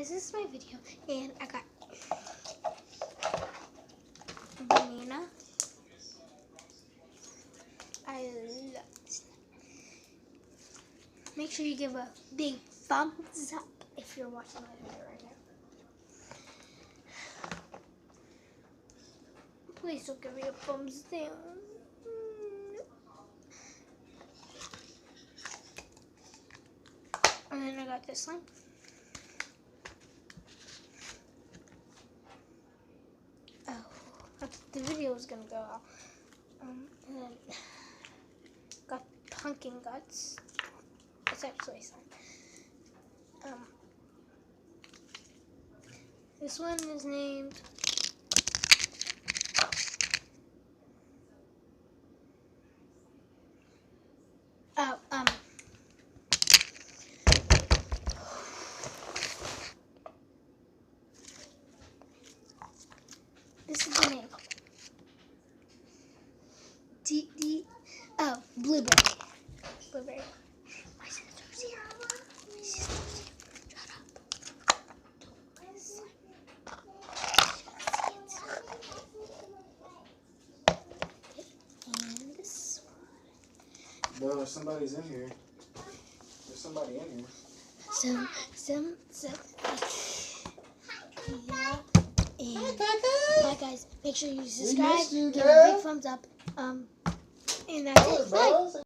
guys, this is my video, and I got banana. I love it. Make sure you give a big thumbs up if you're watching my video right now. Please don't give me a thumbs down. And then I got this one. Oh, the video was gonna go out. And then got pumpkin guts. It's actually slime. This one is named this is the name. Blueberry. Blueberry. My sister's here. My sister's here. Shut up. Don't listen. And this one. Bro, somebody's in here. There's somebody in here. Yeah. And bye guys. Make sure you We subscribe. missed you, Give a girl. big thumbs up. And that's it. Bye.